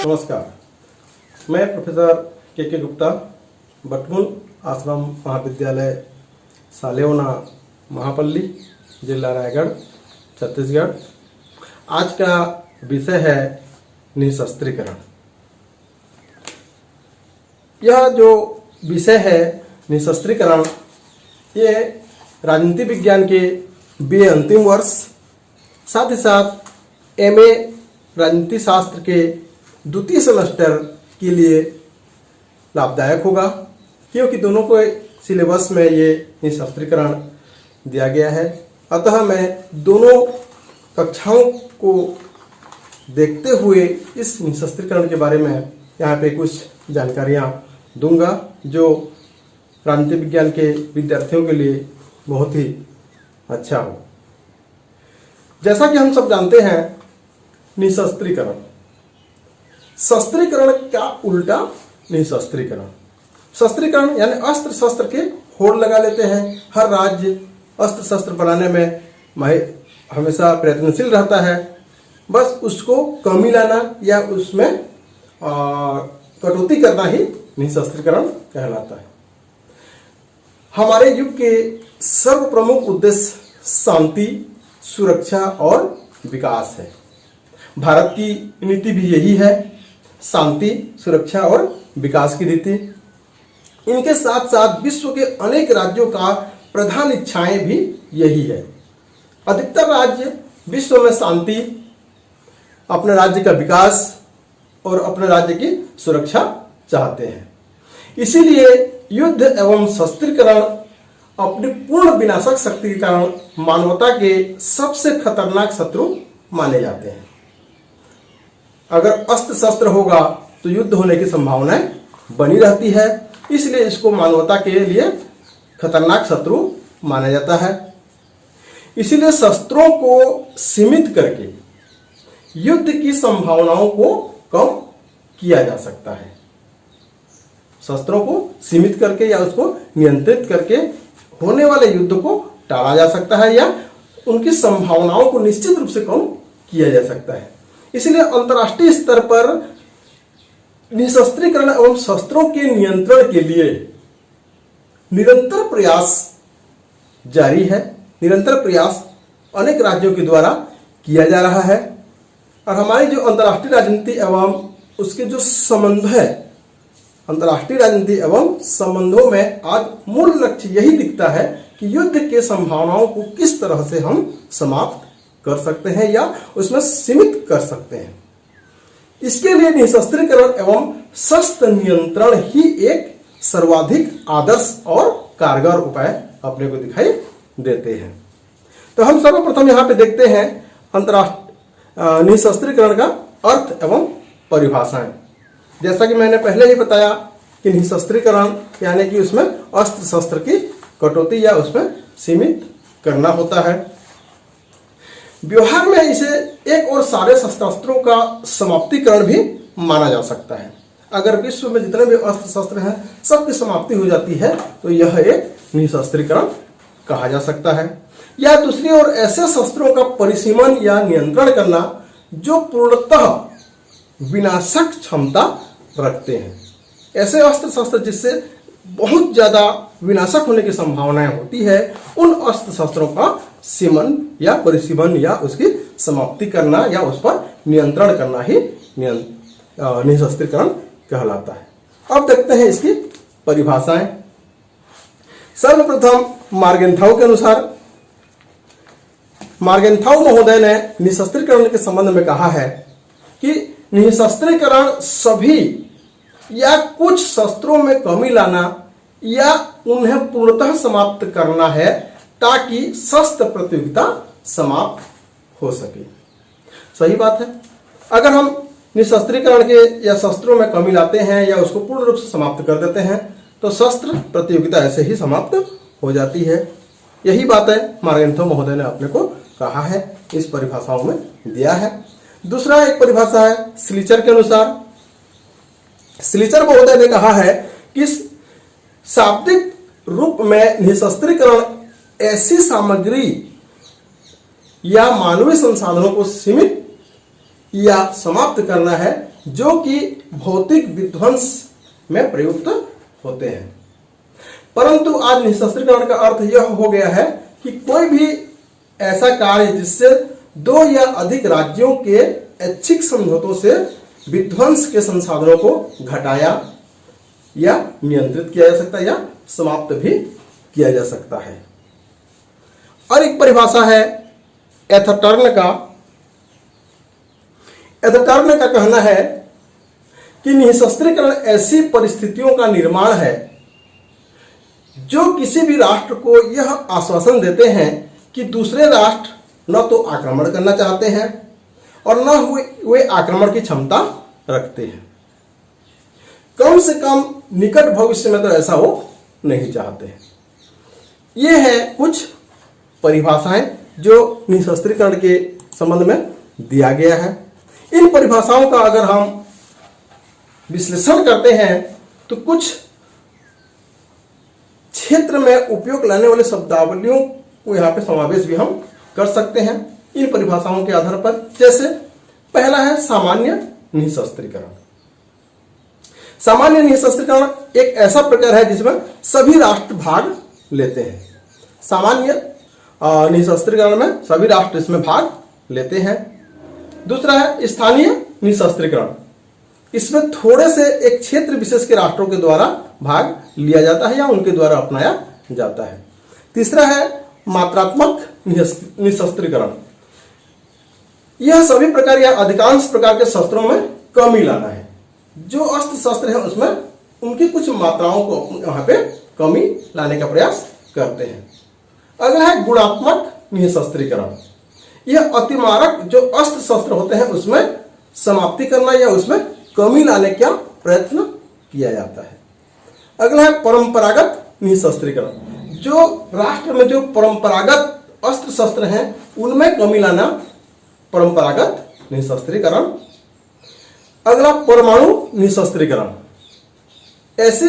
नमस्कार, मैं प्रोफेसर के गुप्ता, बटमुल आश्रम महाविद्यालय सालेवना महापल्ली, जिला रायगढ़, छत्तीसगढ़। आज का विषय है निशस्त्रीकरण। यह जो विषय है निशस्त्रीकरण, ये राजनीति विज्ञान के बीए अंतिम वर्ष, साथ ही साथ एमए राजनीति शास्त्र के द्वितीय सेमेस्टर के लिए लाभदायक होगा, क्योंकि दोनों को सिलेबस में ये निशस्त्रीकरण दिया गया है। अतः मैं दोनों कक्षाओं को देखते हुए इस निशस्त्रीकरण के बारे में यहाँ पे कुछ जानकारियाँ दूंगा, जो राजनीति विज्ञान के विद्यार्थियों के लिए बहुत ही अच्छा हो। जैसा कि हम सब जानते हैं, निशस्त्रीकरण, शस्त्रीकरण का उल्टा निशस्त्रीकरण। शस्त्रीकरण यानी अस्त्र शस्त्र के होड़ लगा लेते हैं। हर राज्य अस्त्र शस्त्र बनाने में हमेशा प्रयत्नशील रहता है, बस उसको कमी लाना या उसमें कटौती करना ही निशस्त्रीकरण कहलाता है। हमारे युग के सर्व प्रमुख उद्देश्य शांति, सुरक्षा और विकास है। भारत की नीति भी यही है, शांति, सुरक्षा और विकास की नीति। इनके साथ साथ विश्व के अनेक राज्यों का प्रधान इच्छाएं भी यही है। अधिकतर राज्य विश्व में शांति, अपने राज्य का विकास और अपने राज्य की सुरक्षा चाहते हैं। इसीलिए युद्ध एवं शस्त्रीकरण अपनी पूर्ण विनाशक शक्ति के कारण मानवता के सबसे खतरनाक शत्रु माने जाते हैं। अगर अस्त्र शस्त्र होगा तो युद्ध होने की संभावनाएं बनी रहती है, इसलिए इसको मानवता के लिए खतरनाक शत्रु माना जाता है। इसीलिए शस्त्रों को सीमित करके युद्ध की संभावनाओं को कम किया जा सकता है। शस्त्रों को सीमित करके या उसको नियंत्रित करके होने वाले युद्ध को टाला जा सकता है या उनकी संभावनाओं को निश्चित रूप से कम किया जा सकता है। इसलिए अंतर्राष्ट्रीय स्तर पर निशस्त्रीकरण एवं शस्त्रों के नियंत्रण के लिए निरंतर प्रयास जारी है। निरंतर प्रयास अनेक राज्यों के द्वारा किया जा रहा है। और हमारी जो अंतर्राष्ट्रीय राजनीति एवं उसके जो संबंध है, अंतर्राष्ट्रीय राजनीति एवं संबंधों में आज मूल लक्ष्य यही दिखता है कि युद्ध के संभावनाओं को किस तरह से हम समाप्त कर सकते हैं या उसमें सीमित कर सकते हैं। इसके लिए निशस्त्रीकरण एवं शस्त्र नियंत्रण ही एक सर्वाधिक आदर्श और कारगर उपाय अपने को दिखाई देते हैं। तो हम सर्वप्रथम यहाँ पे देखते हैं अंतर्राष्ट्रीय निशस्त्रीकरण का अर्थ एवं परिभाषाएं। जैसा कि मैंने पहले ही बताया कि निशस्त्रीकरण यानी कि उसमें अस्त्र शस्त्र की कटौती या उसमें सीमित करना होता है। व्यवहार में इसे एक और सारे शस्त्रों का समाप्तिकरण भी माना जा सकता है। अगर विश्व में जितने भी अस्त्र शस्त्र हैं सबकी समाप्ति हो जाती है तो यह एक निशस्त्रीकरण कहा जा सकता है। या दूसरी ओर ऐसे शस्त्रों का परिसीमन या नियंत्रण करना जो पूर्णतः विनाशक क्षमता रखते हैं। ऐसे अस्त्र शस्त्र जिससे बहुत ज्यादा विनाशक होने की संभावनाएं होती है, उन अस्त्र शस्त्रों का सीमन या परिसीमन या उसकी समाप्ति करना या उस पर नियंत्रण करना ही निशस्त्रीकरण कहलाता है। अब देखते हैं इसकी परिभाषाएं। सर्वप्रथम मार्गेंथाउ के अनुसार, मार्गेंथाउ महोदय ने निशस्त्रीकरण के संबंध में कहा है कि निशस्त्रीकरण सभी या कुछ शस्त्रों में कमी लाना या उन्हें पूर्णतः समाप्त करना है ताकि शस्त्र प्रतियोगिता समाप्त हो सके। सही बात है। अगर हम निशस्त्रीकरण के या शस्त्रों में कमी लाते हैं या उसको पूर्ण रूप से समाप्त कर देते हैं तो शस्त्र प्रतियोगिता ऐसे ही समाप्त हो जाती है। यही बात है मार्गेंथाउ महोदय ने अपने को कहा है, इस परिभाषाओं में दिया है। दूसरा एक परिभाषा है स्लीचर के अनुसार। स्लीचर महोदय ने कहा है कि शाब्दिक रूप में निशस्त्रीकरण ऐसी सामग्री या मानवीय संसाधनों को सीमित या समाप्त करना है जो कि भौतिक विध्वंस में प्रयुक्त होते हैं। परंतु आज निःशस्त्रीकरण का अर्थ यह हो गया है कि कोई भी ऐसा कार्य जिससे दो या अधिक राज्यों के ऐच्छिक समझौतों से विध्वंस के संसाधनों को घटाया या नियंत्रित किया जा सकता है या समाप्त भी किया जा सकता है। और एक परिभाषा है एथर्टर्न का। एथर्टर्न का कहना है कि निःशस्त्रीकरण ऐसी परिस्थितियों का निर्माण है जो किसी भी राष्ट्र को यह आश्वासन देते हैं कि दूसरे राष्ट्र न तो आक्रमण करना चाहते हैं और न वे आक्रमण की क्षमता रखते हैं। कम से कम निकट भविष्य में तो ऐसा वो नहीं चाहते हैं। ये है कुछ परिभाषाएं जो निःशस्त्रीकरण के संबंध में दिया गया है। इन परिभाषाओं का अगर हम विश्लेषण करते हैं तो कुछ क्षेत्र में उपयोग लाने वाले शब्दावलियों को यहाँ पे समावेश भी हम कर सकते हैं इन परिभाषाओं के आधार पर। जैसे पहला है सामान्य निःशस्त्रीकरण। सामान्य निःशस्त्रीकरण एक ऐसा प्रकार है जिसमें सभी राष्ट्र भाग लेते हैं। सामान्य निःशस्त्रीकरण में सभी राष्ट्र इसमें भाग लेते हैं। दूसरा है स्थानीय निःशस्त्रीकरण। इसमें थोड़े से एक क्षेत्र विशेष के राष्ट्रों के द्वारा भाग लिया जाता है या उनके द्वारा अपनाया जाता है। तीसरा है मात्रात्मक निःशस्त्रीकरण। यह सभी प्रकार या अधिकांश प्रकार के शस्त्रों में कमी लाना है। जो अस्त्र शस्त्र है उसमें उनकी कुछ मात्राओं को यहाँ पे कमी लाने का प्रयास करते हैं। अगला है गुणात्मक निःशस्त्रीकरण। यह अतिमारक जो अस्त्र शस्त्र होते हैं उसमें समाप्ति करना या उसमें कमी लाने का प्रयत्न किया जाता है। अगला है परंपरागत निःशस्त्रीकरण। जो राष्ट्र में जो परंपरागत अस्त्र शस्त्र हैं उनमें कमी लाना परंपरागत निःशस्त्रीकरण। अगला परमाणु निःशस्त्रीकरण। ऐसे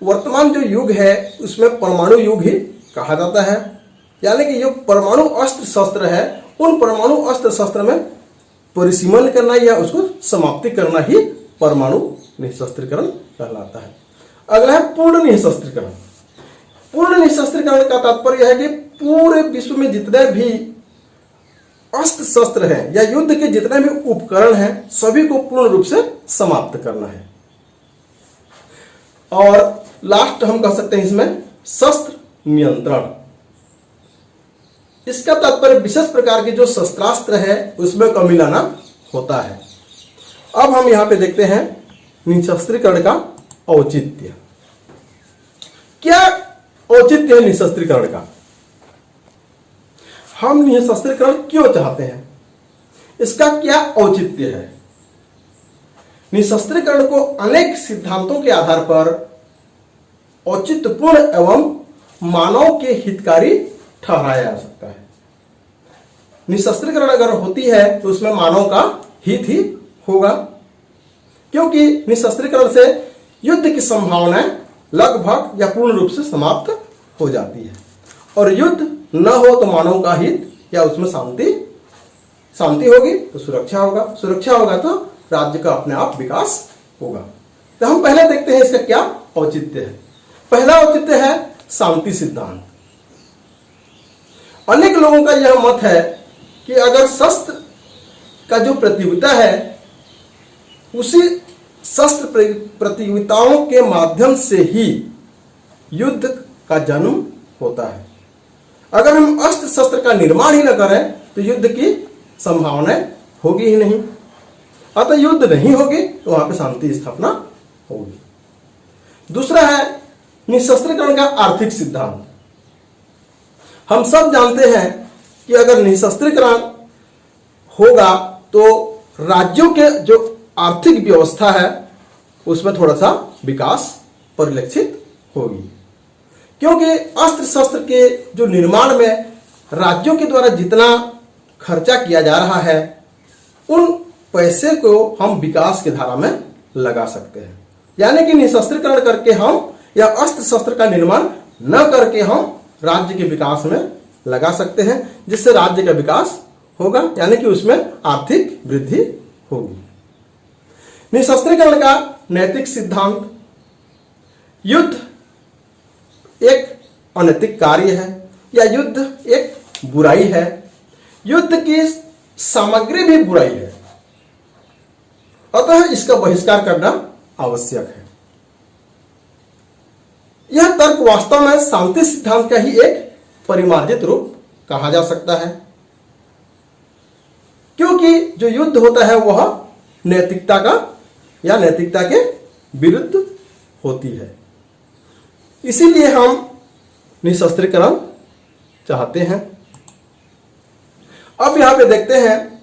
वर्तमान जो युग है उसमें परमाणु युग ही कहा जाता है। यानी कि जो परमाणु अस्त्र शस्त्र है उन परमाणु अस्त्र शस्त्र में परिसीमन करना या उसको समाप्ति करना ही परमाणु निःशस्त्रीकरण कहलाता है। अगला है पूर्ण निःशस्त्रीकरण। पूर्ण निःशस्त्रीकरण का तात्पर्य है कि पूरे विश्व में जितने भी अस्त्र शस्त्र हैं या युद्ध के जितने भी उपकरण हैं सभी को पूर्ण रूप से समाप्त करना है। और लास्ट हम कह सकते हैं इसमें शस्त्र नियंत्रण। इसका तात्पर्य विशेष प्रकार के जो शस्त्रास्त्र है उसमें कमी लाना होता है। अब हम यहां पे देखते हैं निःशस्त्रीकरण का औचित्य। क्या औचित्य है निःशस्त्रीकरण का? हम निःशस्त्रीकरण क्यों चाहते हैं? इसका क्या औचित्य है? निःशस्त्रीकरण को अनेक सिद्धांतों के आधार पर औचित्यपूर्ण एवं मानव के हितकारी ठहराया जा सकता है। निःशस्त्रीकरण अगर होती है तो उसमें मानव का हित ही होगा, क्योंकि निःशस्त्रीकरण से युद्ध की संभावनाएं लगभग या पूर्ण रूप से समाप्त हो जाती है। और युद्ध न हो तो मानव का हित या उसमें शांति होगी तो सुरक्षा होगा, सुरक्षा होगा तो राज्य का अपने आप विकास होगा। तो हम पहले देखते हैं इसका क्या औचित्य है। पहला औचित्य है शांति सिद्धांत। अनेक लोगों का यह मत है कि अगर शस्त्र का जो प्रतियोगिता है उसी शस्त्र प्रतियोगिताओं के माध्यम से ही युद्ध का जन्म होता है। अगर हम अस्त्र शस्त्र का निर्माण ही न करें तो युद्ध की संभावनाएं होगी ही नहीं। अतः युद्ध नहीं होगी तो वहां पे शांति स्थापना होगी। दूसरा है निःशस्त्रीकरण का आर्थिक सिद्धांत। हम सब जानते हैं कि अगर निःशस्त्रीकरण होगा तो राज्यों के जो आर्थिक व्यवस्था है उसमें थोड़ा सा विकास परिलक्षित होगी, क्योंकि अस्त्र शस्त्र के जो निर्माण में राज्यों के द्वारा जितना खर्चा किया जा रहा है उन पैसे को हम विकास की धारा में लगा सकते हैं। यानी कि निःशस्त्रीकरण करके हम या अस्त्र शस्त्र का निर्माण न करके हम राज्य के विकास में लगा सकते हैं, जिससे राज्य का विकास होगा, यानी कि उसमें आर्थिक वृद्धि होगी। निशस्त्रीकरण का नैतिक सिद्धांत, युद्ध एक अनैतिक कार्य है या युद्ध एक बुराई है, युद्ध की सामग्री भी बुराई है, अतः इसका बहिष्कार करना आवश्यक है। यह तर्क वास्तव में शांति सिद्धांत का ही एक परिमार्जित रूप कहा जा सकता है, क्योंकि जो युद्ध होता है वह नैतिकता का या नैतिकता के विरुद्ध होती है। इसीलिए हम निशस्त्रीकरण चाहते हैं। अब यहां पे देखते हैं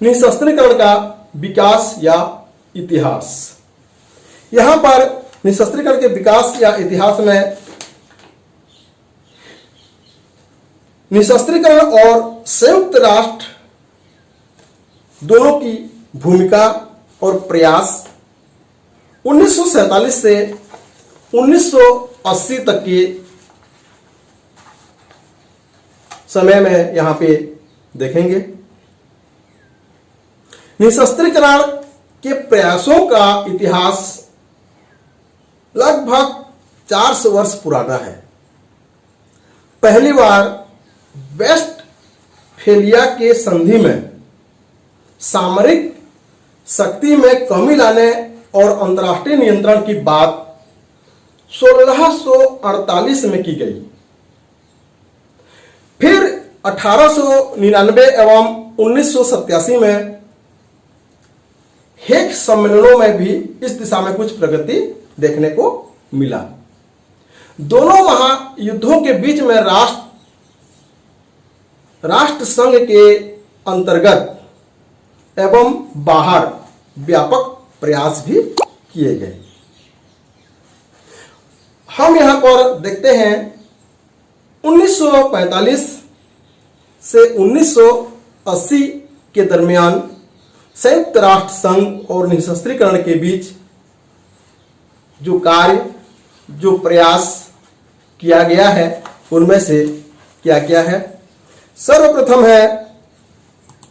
निशस्त्रीकरण का विकास या इतिहास। यहां पर निशस्त्रीकरण के विकास या इतिहास में निशस्त्रीकरण और संयुक्त राष्ट्र दोनों की भूमिका और प्रयास 1947 से 1980 तक के समय में यहां पे देखेंगे। निशस्त्रीकरण के प्रयासों का इतिहास लगभग 400 वर्ष पुराना है। पहली बार वेस्टफेलिया के संधि में सामरिक शक्ति में कमी लाने और अंतर्राष्ट्रीय नियंत्रण की बात 1648 में की गई। फिर 1899 एवं 1987 में हेग सम्मेलनों में भी इस दिशा में कुछ प्रगति देखने को मिला। दोनों महायुद्धों के बीच में राष्ट्र संघ के अंतर्गत एवं बाहर व्यापक प्रयास भी किए गए। हम यहां पर देखते हैं 1945 से 1980 के दरमियान संयुक्त राष्ट्र संघ और निशस्त्रीकरण के बीच जो कार्य, जो प्रयास किया गया है, उनमें से क्या क्या है। सर्वप्रथम है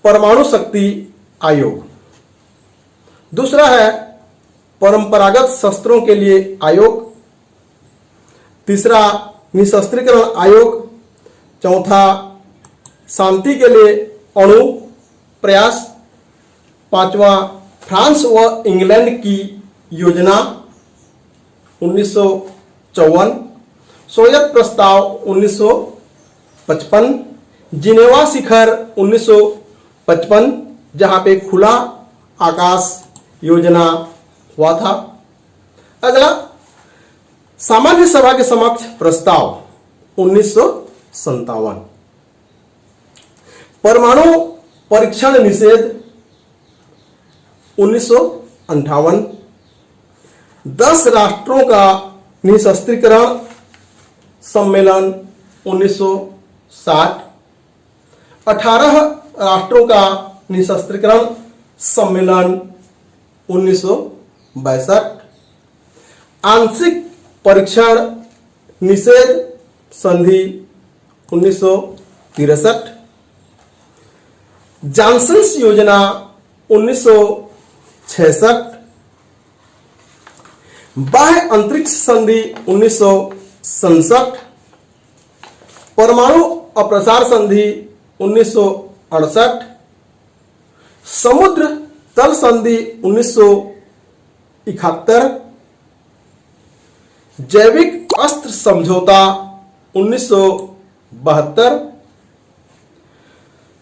परमाणु शक्ति आयोग, दूसरा है परंपरागत शस्त्रों के लिए आयोग, तीसरा निशस्त्रीकरण आयोग, चौथा शांति के लिए अणु प्रयास, पांचवा फ्रांस व इंग्लैंड की योजना 1954, सोवियत प्रस्ताव 1955, जिनेवा शिखर 1955 जहां पे खुला आकाश योजना हुआ था। अगला सामान्य सभा के समक्ष प्रस्ताव 1957, परमाणु परीक्षण निषेध 1958, 10 राष्ट्रों का निशस्त्रीकरण सम्मेलन 1960, 18 राष्ट्रों का निशस्त्रीकरण सम्मेलन 1962, आंशिक परीक्षण निषेध संधि 1963, जॉनसन्स योजना 1966, बाह्य अंतरिक्ष संधि 1967, परमाणु अप्रसार संधि 1968, समुद्र तल संधि 1971, जैविक अस्त्र समझौता 1972,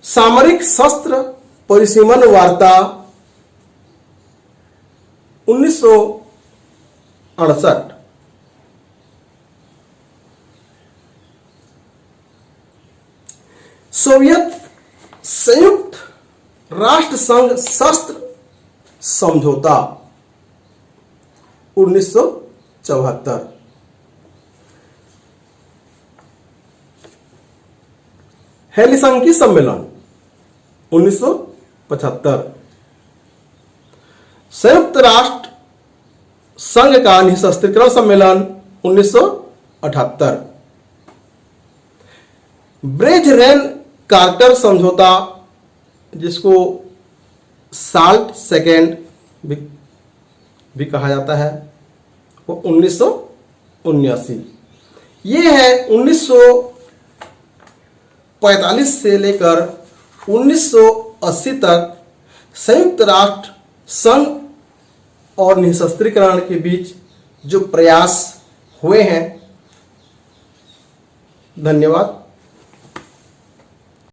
सामरिक शस्त्र परिसीमन वार्ता 1968, सोवियत संयुक्त राष्ट्र संघ शस्त्र समझौता 1974, हेलसिंकी सम्मेलन 1975, संयुक्त राष्ट्र संघ का निशस्त्रीकरण सम्मेलन 1978, ब्रेज रेन कार्टर समझौता जिसको साल्ट सेकेंड भी कहा जाता है, वो 1979। ये है 1945 से लेकर 1980 तक संयुक्त राष्ट्र संघ और निशस्त्रीकरण के बीच जो प्रयास हुए हैं। धन्यवाद।